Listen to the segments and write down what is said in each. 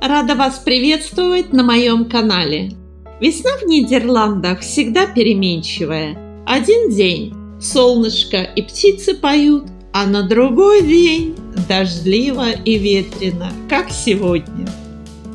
Рада вас приветствовать на моем канале. Весна в Нидерландах всегда переменчивая. Один день солнышко и птицы поют, а на другой день дождливо и ветрено, как сегодня.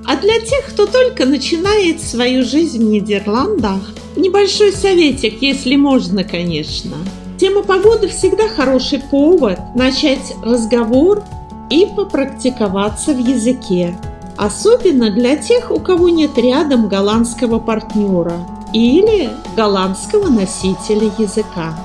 А для тех, кто только начинает свою жизнь в Нидерландах, небольшой советик, если можно, конечно. Тема погоды всегда хороший повод начать разговор и попрактиковаться в языке. Особенно для тех, у кого нет рядом голландского партнера или голландского носителя языка.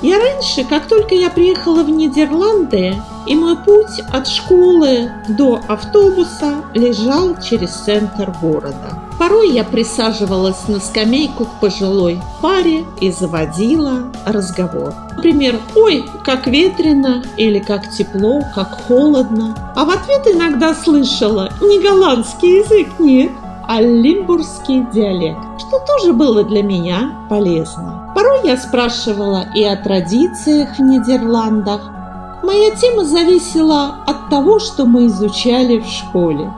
Я раньше, как только я приехала в Нидерланды, и мой путь от школы до автобуса лежал через центр города. Порой я присаживалась на скамейку к пожилой паре и заводила разговор. Например, «Ой, как ветрено» или «Как тепло», «Как холодно». А в ответ иногда слышала не голландский язык, нет, а лимбургский диалект, что тоже было для меня полезно. Порой я спрашивала и о традициях в Нидерландах. Моя тема зависела от того, что мы изучали в школе.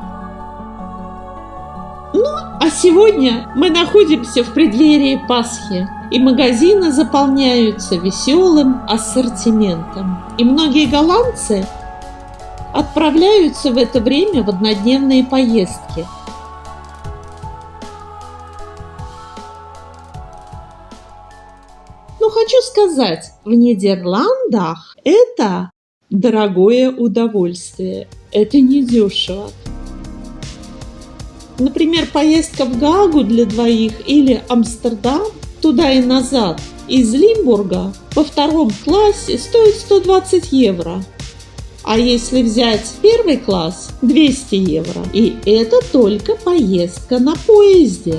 А сегодня мы находимся в преддверии Пасхи, и магазины заполняются веселым ассортиментом. И многие голландцы отправляются в это время в однодневные поездки. Но хочу сказать, в Нидерландах это дорогое удовольствие, это недешево. Например, поездка в Гаагу для двоих или Амстердам туда и назад из Лимбурга во втором классе стоит 120 евро. А если взять первый класс, 200 евро. И это только поездка на поезде.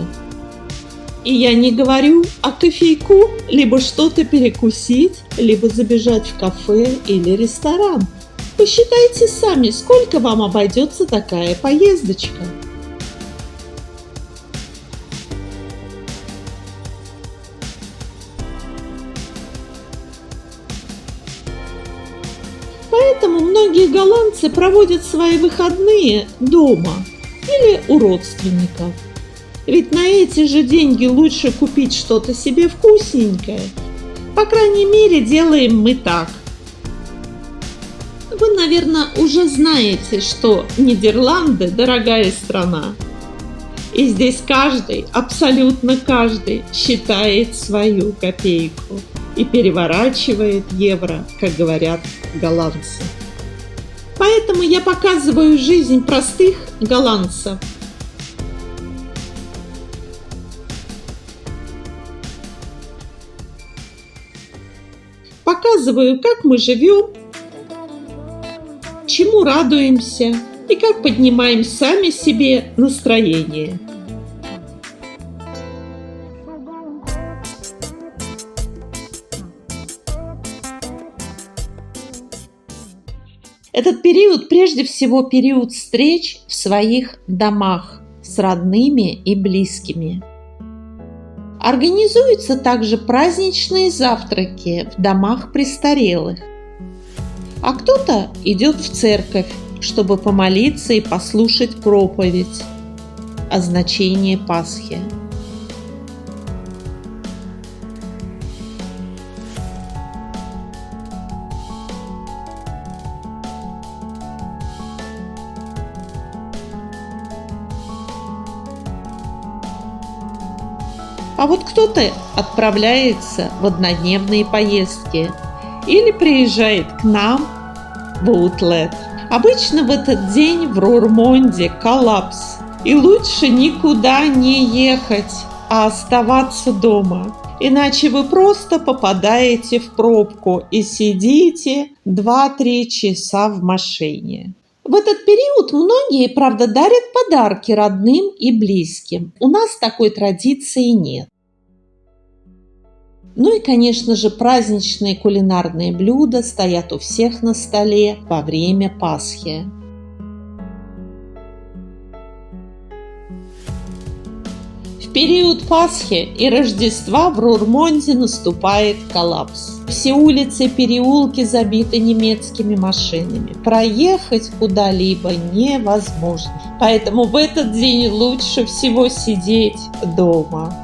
И я не говорю о кофейку, либо что-то перекусить, либо забежать в кафе или ресторан. Посчитайте сами, сколько вам обойдется такая поездочка. Поэтому многие голландцы проводят свои выходные дома или у родственников. Ведь на эти же деньги лучше купить что-то себе вкусненькое. По крайней мере, делаем мы так. Вы, наверное, уже знаете, что Нидерланды – дорогая страна. И здесь каждый, абсолютно каждый, считает свою копейку и переворачивает евро, как говорят голландцы. Поэтому я показываю жизнь простых голландцев. Показываю, как мы живем, чему радуемся и как поднимаем сами себе настроение. Этот период прежде всего период встреч в своих домах с родными и близкими. Организуются также праздничные завтраки в домах престарелых. А кто-то идет в церковь, чтобы помолиться и послушать проповедь о значении Пасхи. А вот кто-то отправляется в однодневные поездки или приезжает к нам в Аутлет. Обычно в этот день в Рормонде коллапс, и лучше никуда не ехать, а оставаться дома. Иначе вы просто попадаете в пробку и сидите 2-3 часа в машине. В этот период многие, правда, дарят подарки родным и близким. У нас такой традиции нет. Ну и, конечно же, праздничные кулинарные блюда стоят у всех на столе во время Пасхи. В период Пасхи и Рождества в Рурмонде наступает коллапс. Все улицы и переулки забиты немецкими машинами. Проехать куда-либо невозможно. Поэтому в этот день лучше всего сидеть дома.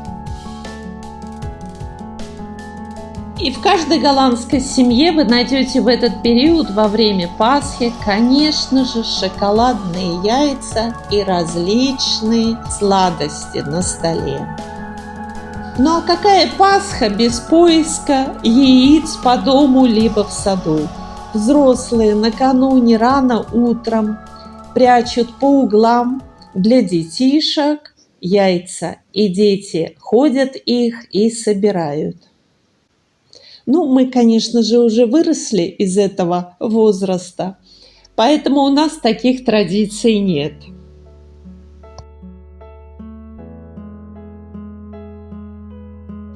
И в каждой голландской семье вы найдете в этот период во время Пасхи, конечно же, шоколадные яйца и различные сладости на столе. Ну а какая Пасха без поиска яиц по дому либо в саду? Взрослые накануне рано утром прячут по углам для детишек яйца, и дети ходят их и собирают. Ну, мы, конечно же, уже выросли из этого возраста, поэтому у нас таких традиций нет.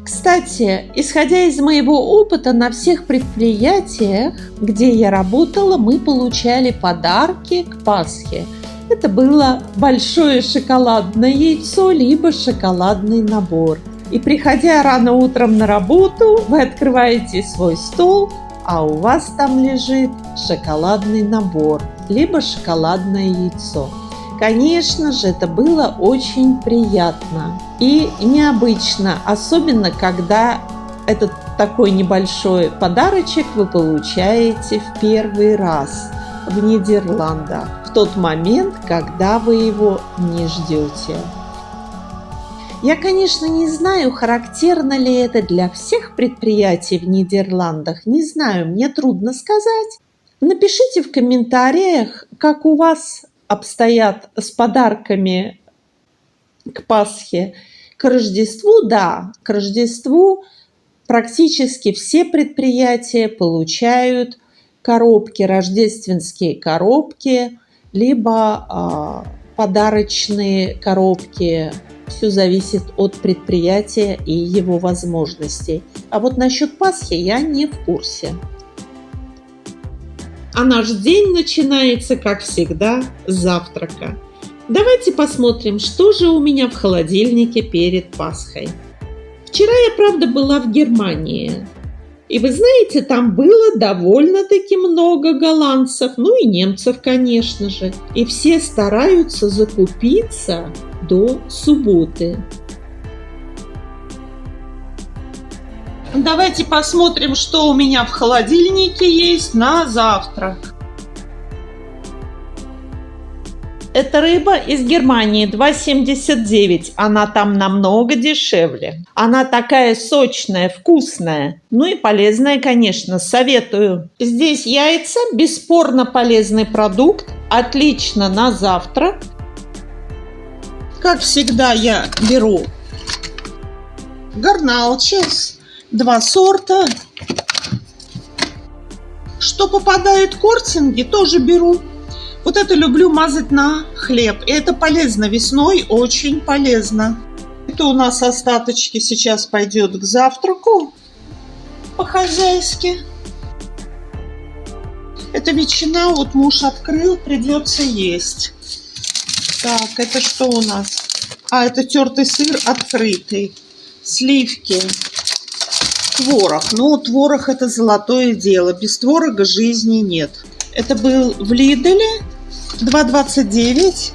Кстати, исходя из моего опыта, на всех предприятиях, где я работала, мы получали подарки к Пасхе. Это было большое шоколадное яйцо, либо шоколадный набор. И приходя рано утром на работу, вы открываете свой стол, а у вас там лежит шоколадный набор, либо шоколадное яйцо. Конечно же, это было очень приятно и необычно, особенно когда этот такой небольшой подарочек вы получаете в первый раз в Нидерландах, в тот момент, когда вы его не ждете. Я, конечно, не знаю, характерно ли это для всех предприятий в Нидерландах. Не знаю, мне трудно сказать. Напишите в комментариях, как у вас обстоят с подарками к Пасхе. К Рождеству, да, к Рождеству практически все предприятия получают коробки, рождественские коробки, либо подарочные коробки. Все зависит от предприятия и его возможностей. А вот насчет Пасхи я не в курсе. А наш день начинается, как всегда, с завтрака. Давайте посмотрим, что же у меня в холодильнике перед Пасхой. Вчера я, правда, была в Германии. И вы знаете, там было довольно-таки много голландцев, ну и немцев, конечно же. И все стараются закупиться до субботы. Давайте посмотрим, что у меня в холодильнике есть на завтрак. Это рыба из Германии, 2,79. Она там намного дешевле. Она такая сочная, вкусная. Ну и полезная, конечно, советую. Здесь яйца, бесспорно полезный продукт. Отлично на завтрак. Как всегда, я беру Гарнаучес, 2 сорта. Что попадает кортинги, тоже беру. Вот это люблю мазать на хлеб. И это полезно весной, очень полезно. Это у нас остаточки сейчас пойдет к завтраку по-хозяйски. Это ветчина, вот муж открыл, придется есть. Так, это что у нас? Это тертый сыр открытый. Сливки. Творог. Ну, творог это золотое дело. Без творога жизни нет. Это был в Лиделе 2,29.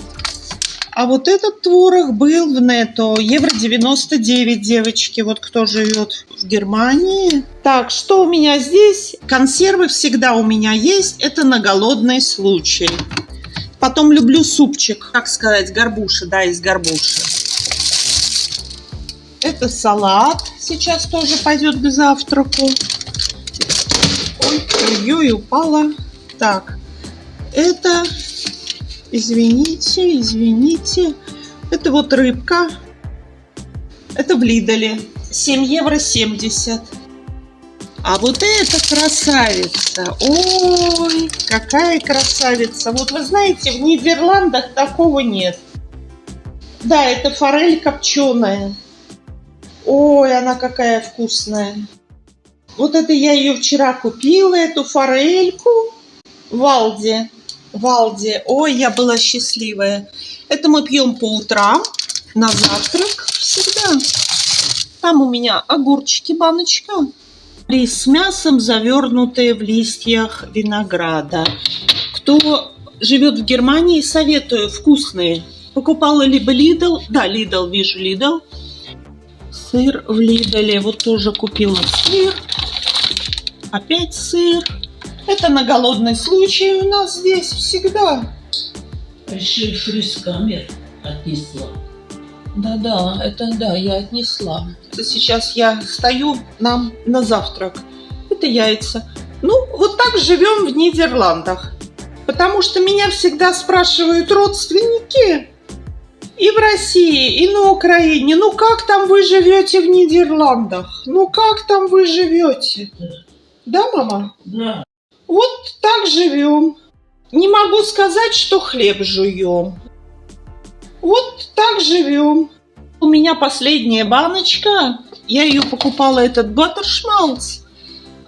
А вот этот творог был в Нетто. Евро 99, девочки. Вот кто живет в Германии. Так, что у меня здесь? Консервы всегда у меня есть. Это на голодный случай. Потом люблю супчик, как сказать, горбуша, да, из горбуши. Это салат. Сейчас тоже пойдет к завтраку. Ой, упала. Так, это, извините. Это вот рыбка. Это в Лиделе. 7 евро 70. А вот эта красавица, ой, какая красавица. Вот вы знаете, в Нидерландах такого нет. Да, это форель копченая. Ой, она какая вкусная. Вот это я ее вчера купила, эту форельку в Алди. Ой, я была счастливая. Это мы пьем по утрам. на завтрак всегда. Там у меня огурчики, баночка. Рис с мясом, завернутые в листьях винограда. Кто живет в Германии, советую, вкусные. Покупала либо Lidl, да, Lidl, вижу Lidl. Сыр в Lidl, вот тоже купила сыр. Опять сыр. Это на голодный случай у нас здесь всегда. Еще и фрискамер отнесла. Да, это да, я отнесла. Сейчас я стою нам на завтрак. Это яйца. Ну, вот так живем в Нидерландах. Потому что меня всегда спрашивают родственники и в России, и на Украине. Ну, как там вы живете в Нидерландах? Ну, как там вы живете? Да, мама? Да. Вот так живем. Не могу сказать, что хлеб жуем. Вот так живем. У меня последняя баночка. Я ее покупала, этот баттершмалц.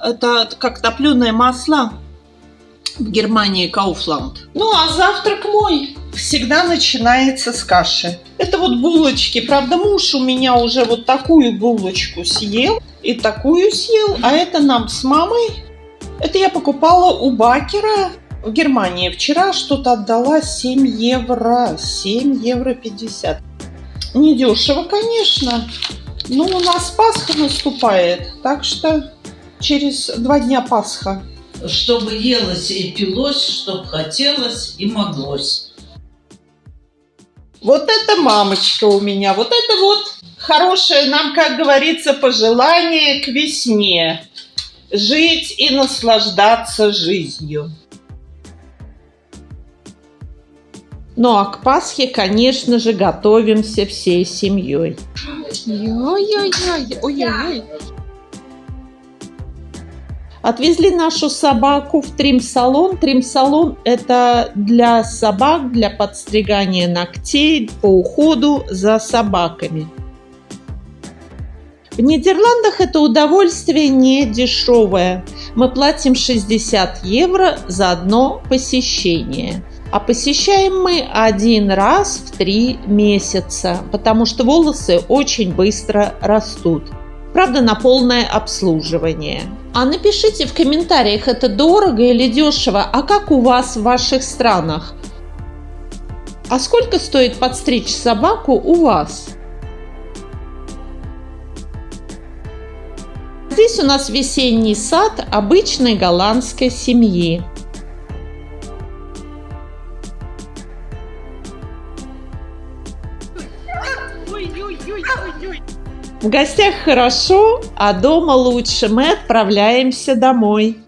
Это как топленое масло в Германии, Kaufland. Ну, а завтрак мой всегда начинается с каши. Это вот булочки. Правда, муж у меня уже вот такую булочку съел и такую съел. А это нам с мамой. Это я покупала у Бакера в Германии. Вчера что-то отдала 7 евро. 7 евро 50. Недешево, конечно. Но у нас Пасха наступает. Так что через 2 дня Пасха. Чтобы елось и пилось, чтоб хотелось и моглось. Вот это мамочка у меня. Вот это вот хорошее нам, как говорится, пожелание к весне. Жить и наслаждаться жизнью. Ну а к Пасхе, конечно же, готовимся всей семьей. Ой-ой-ой. Отвезли нашу собаку в трим-салон. Трим-салон – это для собак, для подстригания ногтей, по уходу за собаками. В Нидерландах это удовольствие не дешевое. Мы платим 60 евро за одно посещение. А посещаем мы 1 раз в 3 месяца, потому что волосы очень быстро растут. Правда, на полное обслуживание. А напишите в комментариях, это дорого или дешево, а как у вас в ваших странах? А сколько стоит подстричь собаку у вас? Здесь у нас весенний сад обычной голландской семьи. В гостях хорошо, а дома лучше. Мы отправляемся домой.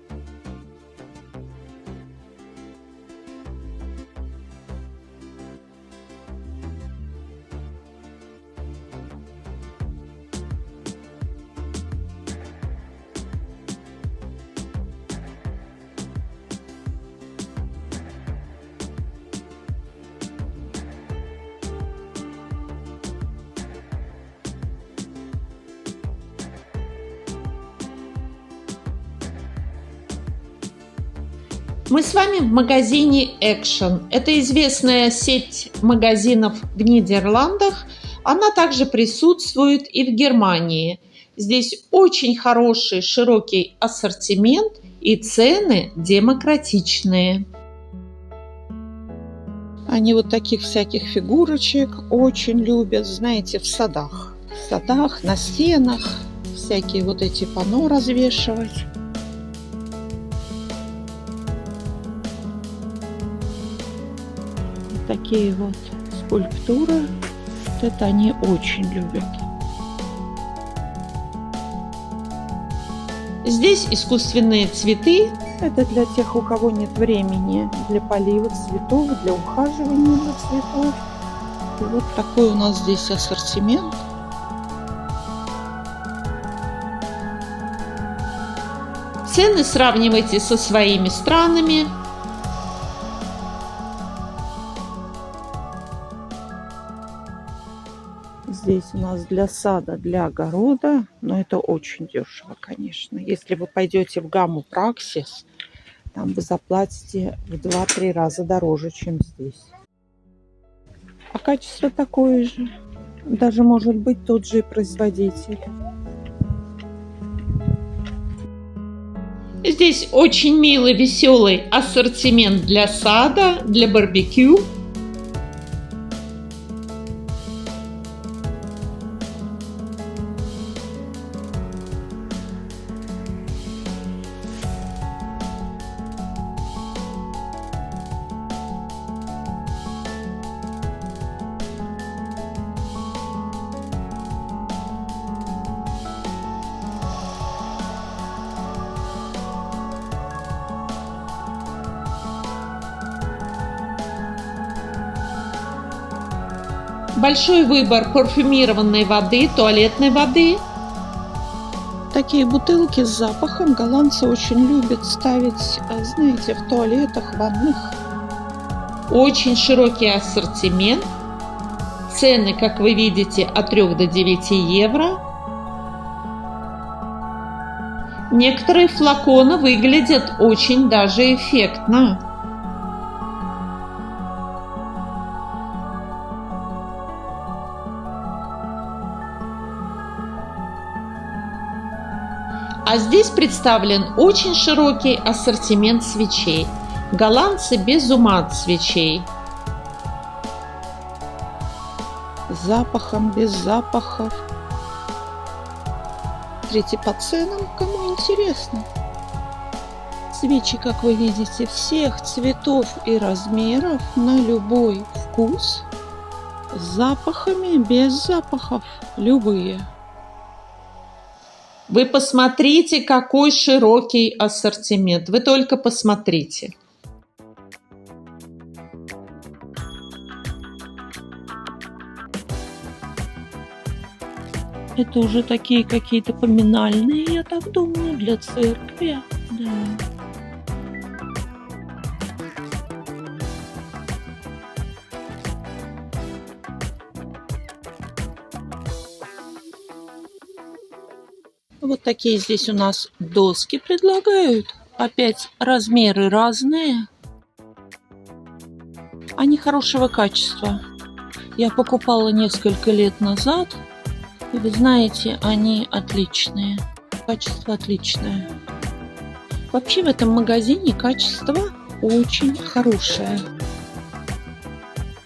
Мы с вами в магазине Action. Это известная сеть магазинов в Нидерландах. Она также присутствует и в Германии. Здесь очень хороший, широкий ассортимент и цены демократичные. Они вот таких всяких фигурочек очень любят, знаете, в садах. В садах, на стенах всякие вот эти панно развешивать. Такие вот скульптуры, вот это они очень любят. Здесь искусственные цветы. Это для тех, у кого нет времени для полива цветов, для ухаживания за цветов. И вот такой у нас здесь ассортимент. Цены сравнивайте со своими странами. Здесь у нас для сада, для огорода, но это очень дешево, конечно. Если вы пойдете в гамму Praxis, там вы заплатите в 2-3 раза дороже, чем здесь. А качество такое же. Даже может быть тот же производитель. Здесь очень милый, веселый ассортимент для сада, для барбекю. Большой выбор парфюмированной воды, туалетной воды. Такие бутылки с запахом голландцы очень любят ставить, знаете, в туалетах, ванных. Очень широкий ассортимент. Цены, как вы видите, от 3 до 9 евро. Некоторые флаконы выглядят очень даже эффектно. А здесь представлен очень широкий ассортимент свечей. Голландцы без ума от свечей. С запахом, без запахов. Смотрите по ценам, кому интересно. Свечи, как вы видите, всех цветов и размеров, на любой вкус. С запахами, без запахов, любые. Вы посмотрите, какой широкий ассортимент. Вы только посмотрите. Это уже такие какие-то поминальные, я так думаю, для церкви. Да. Вот такие здесь у нас доски предлагают. Опять размеры разные. Они хорошего качества. Я покупала несколько лет назад. И вы знаете, они отличные. Качество отличное. Вообще в этом магазине качество очень хорошее.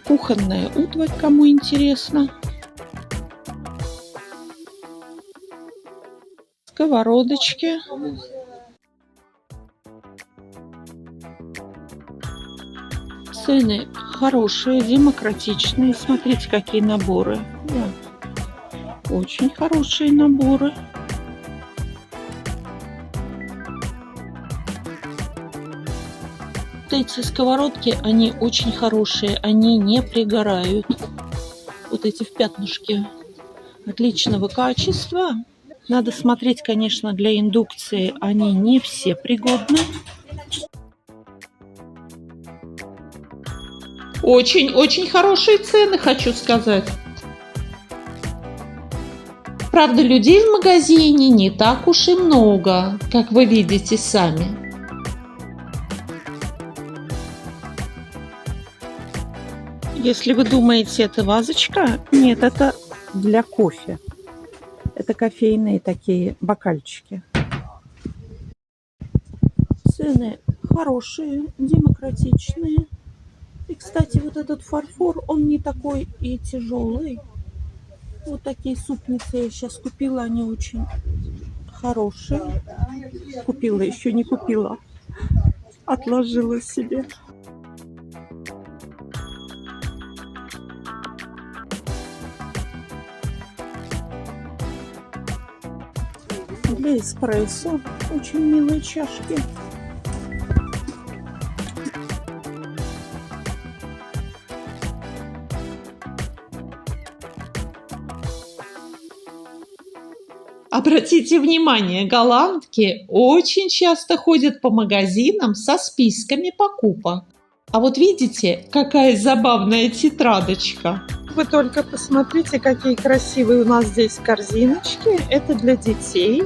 Кухонная утварь, кому интересно. Сковородочки. Цены хорошие, демократичные. Смотрите, какие наборы. Да. Очень хорошие наборы. Вот эти сковородки, они очень хорошие. Они не пригорают. Вот эти в пятнышке. Отличного качества. Надо смотреть, конечно, для индукции они не все пригодны. Очень-очень хорошие цены, хочу сказать. Правда, людей в магазине не так уж и много, как вы видите сами. Если вы думаете, это вазочка, нет, это для кофе. Это кофейные такие бокальчики. Цены хорошие, демократичные. И, кстати, вот этот фарфор, он не такой и тяжелый. Вот такие супницы я сейчас купила, они очень хорошие. Купила, еще не купила. Отложила себе. Для эспрессо очень милые чашки. Обратите внимание, голландки очень часто ходят по магазинам со списками покупок. А вот видите, какая забавная тетрадочка. Вы только посмотрите, какие красивые у нас здесь корзиночки. Это для детей.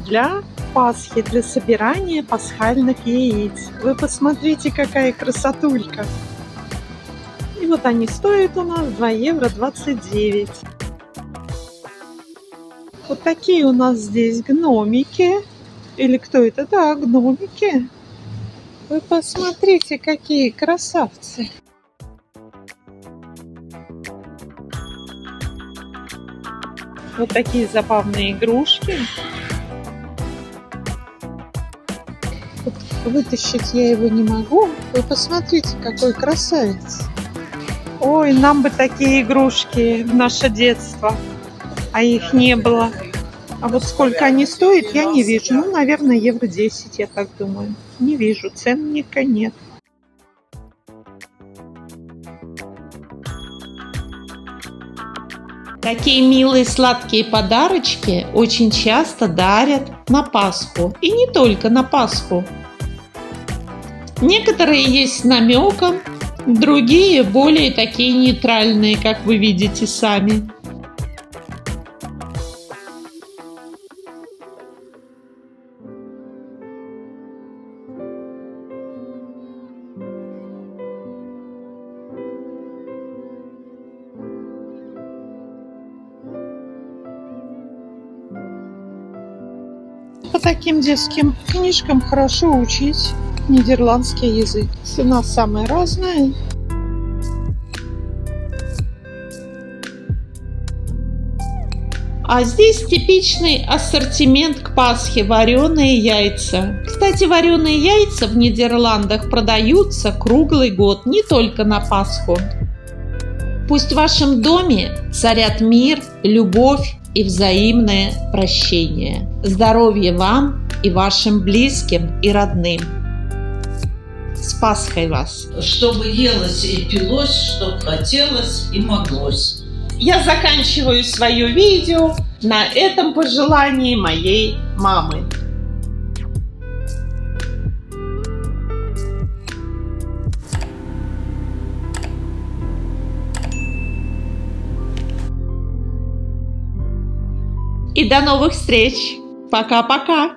Для Пасхи, для собирания пасхальных яиц. Вы посмотрите, какая красотулька. И Вот они стоят у нас 2 евро 29. Вот такие у нас здесь гномики. Или кто это? Да, гномики. Вы посмотрите, какие красавцы. Вот такие забавные игрушки. Вот вытащить я его не могу. Вы посмотрите, какой красавец. Ой, нам бы такие игрушки в наше детство. А их не было. А вот сколько они стоят, я не вижу. Ну, наверное, евро 10, я так думаю. Не вижу, ценника нет. Такие милые сладкие подарочки очень часто дарят на Пасху. И не только на Пасху. Некоторые есть с намеком, другие более такие нейтральные, как вы видите сами. По таким детским книжкам хорошо учить нидерландский язык. Цена самая разная. А здесь типичный ассортимент к Пасхе – вареные яйца. Кстати, вареные яйца в Нидерландах продаются круглый год, не только на Пасху. Пусть в вашем доме царят мир, любовь и взаимное прощение. Здоровья вам и вашим близким и родным. С Пасхой вас! Чтобы елось и пилось, чтоб хотелось и моглось. Я заканчиваю свое видео на этом пожелании моей мамы. И до новых встреч! Пока-пока!